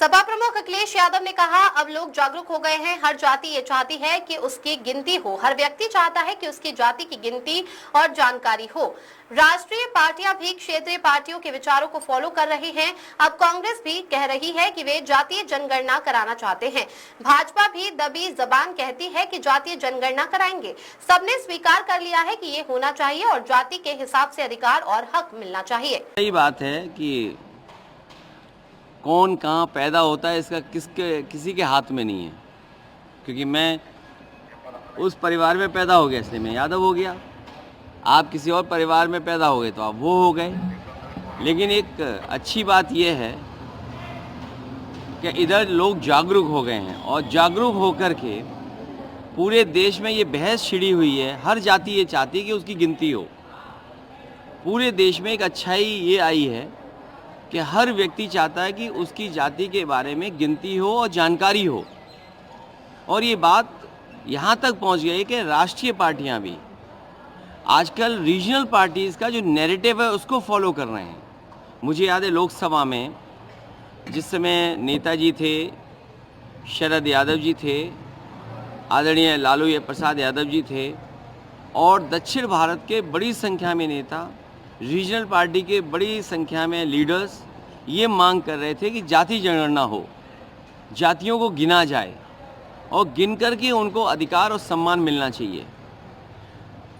सपा प्रमुख अखिलेश यादव ने कहा, अब लोग जागरूक हो गए हैं। हर जाति ये चाहती है कि उसकी गिनती हो, हर व्यक्ति चाहता है कि उसकी जाति की गिनती और जानकारी हो। राष्ट्रीय पार्टियां भी क्षेत्रीय पार्टियों के विचारों को फॉलो कर रही हैं। अब कांग्रेस भी कह रही है कि वे जातीय जनगणना कराना चाहते हैं। भाजपा भी दबी जबान कहती है कि जातीय जनगणना कराएंगे। सबने स्वीकार कर लिया है कि ये होना चाहिए और जाति के हिसाब से अधिकार और हक मिलना चाहिए। सही बात है कि कौन कहाँ पैदा होता है इसका किसी के हाथ में नहीं है, क्योंकि मैं उस परिवार में पैदा हो गया इसलिए मैं यादव हो गया। आप किसी और परिवार में पैदा हो गए तो आप वो हो गए। लेकिन एक अच्छी बात यह है कि इधर लोग जागरूक हो गए हैं और जागरूक होकर के पूरे देश में ये बहस छिड़ी हुई है। हर जाति ये चाहती है कि उसकी गिनती हो। पूरे देश में एक अच्छाई ये आई है कि हर व्यक्ति चाहता है कि उसकी जाति के बारे में गिनती हो और जानकारी हो। और ये बात यहाँ तक पहुँच गई कि राष्ट्रीय पार्टियाँ भी आजकल रीजनल पार्टीज़ का जो नैरेटिव है उसको फॉलो कर रहे हैं। मुझे याद है लोकसभा में जिस समय नेताजी थे, शरद यादव जी थे, आदरणीय लालू प्रसाद यादव जी थे और दक्षिण भारत के बड़ी संख्या में नेता, रीजनल पार्टी के बड़ी संख्या में लीडर्स ये मांग कर रहे थे कि जाति जनगणना हो, जातियों को गिना जाए और गिन कर के उनको अधिकार और सम्मान मिलना चाहिए।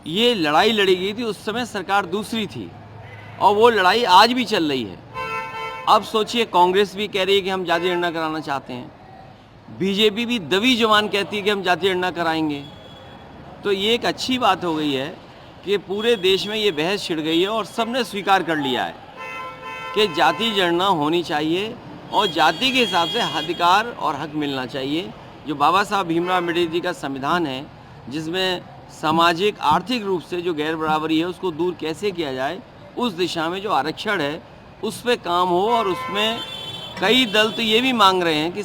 ये लड़ाई लड़ी गई थी, उस समय सरकार दूसरी थी और वो लड़ाई आज भी चल रही है। अब सोचिए, कांग्रेस भी कह रही है कि हम जाति जनगणना कराना चाहते हैं, बीजेपी भी दबी जबान कहती है कि हम जाति जनगणना कराएंगे। तो ये एक अच्छी बात हो गई है कि पूरे देश में ये बहस छिड़ गई है और सबने स्वीकार कर लिया है कि जाति जनगणना होनी चाहिए और जाति के हिसाब से अधिकार और हक मिलना चाहिए। जो बाबा साहब भीमराव अम्बेडकर जी का संविधान है, जिसमें सामाजिक आर्थिक रूप से जो गैर बराबरी है उसको दूर कैसे किया जाए, उस दिशा में जो आरक्षण है उस पर काम हो। और उसमें कई दल तो ये भी मांग रहे हैं कि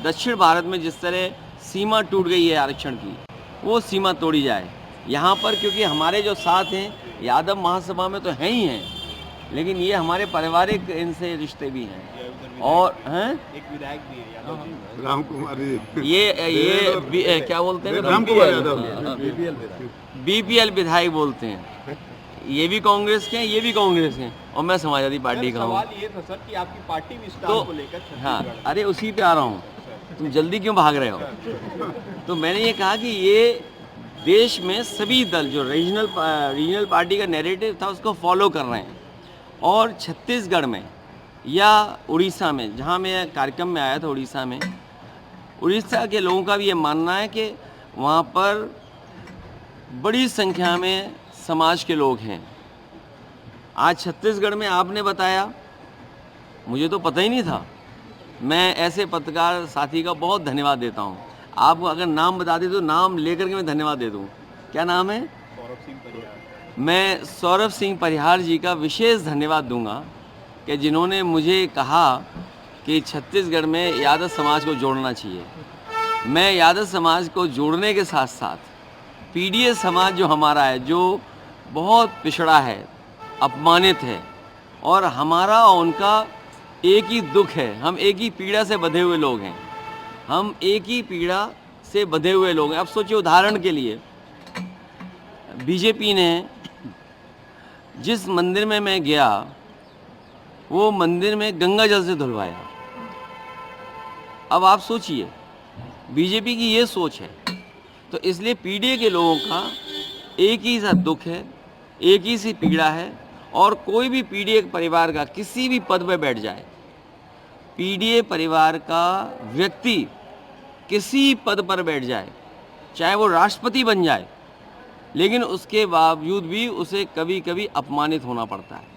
दक्षिण भारत में जिस तरह सीमा टूट गई है आरक्षण की, वो सीमा तोड़ी जाए यहाँ पर। क्योंकि हमारे जो साथ हैं यादव महासभा में तो हैं ही हैं, लेकिन ये हमारे पारिवारिक इनसे रिश्ते भी हैं। और हैं एक विधायक भी है यादव जी, राम कुमार, ये क्या बोलते हैं, राम कुमार यादव, बीपीएल विधायक बोलते हैं। ये भी कांग्रेस के हैं, ये भी कांग्रेस के हैं और मैं समाजवादी पार्टी का हूँ। सवाल ये था सर कि आपकी पार्टी विस्तार तो को लेकर हाँ, अरे उसी पे आ रहा हूँ, तुम जल्दी क्यों भाग रहे हो। तो मैंने ये कहा कि ये देश में सभी दल जो रीजनल पार्टी का नैरेटिव था उसको फॉलो कर रहे हैं। और छत्तीसगढ़ में या उड़ीसा में, जहाँ मैं कार्यक्रम में आया था उड़ीसा में, उड़ीसा के लोगों का भी ये मानना है कि वहाँ पर बड़ी संख्या में समाज के लोग हैं। आज छत्तीसगढ़ में आपने बताया, मुझे तो पता ही नहीं था। मैं ऐसे पत्रकार साथी का बहुत धन्यवाद देता हूँ। आप अगर नाम बता दें तो नाम लेकर के मैं धन्यवाद दे दूँ। क्या नाम है? सौरभ सिंह परिहार। मैं सौरभ सिंह परिहार जी का विशेष धन्यवाद दूंगा कि जिन्होंने मुझे कहा कि छत्तीसगढ़ में यादव समाज को जोड़ना चाहिए। मैं यादव समाज को जोड़ने के साथ साथ पीडीए समाज जो हमारा है, जो बहुत पिछड़ा है, अपमानित है और हमारा और उनका एक ही दुख है। हम एक ही पीड़ा से बंधे हुए लोग हैं, हम एक ही पीड़ा से बंधे हुए लोग हैं। अब सोचिए, उदाहरण के लिए बीजेपी ने जिस मंदिर में मैं गया वो मंदिर में गंगा जल से धुलवाया। अब आप सोचिए, बीजेपी की ये सोच है। तो इसलिए पीडीए के लोगों का एक ही सा दुख है, एक ही सी पीड़ा है। और कोई भी पीडीए परिवार का किसी भी पद पर बैठ जाए, पीडीए परिवार का व्यक्ति किसी पद पर बैठ जाए, चाहे वो राष्ट्रपति बन जाए, लेकिन उसके बावजूद भी उसे कभी कभी अपमानित होना पड़ता है।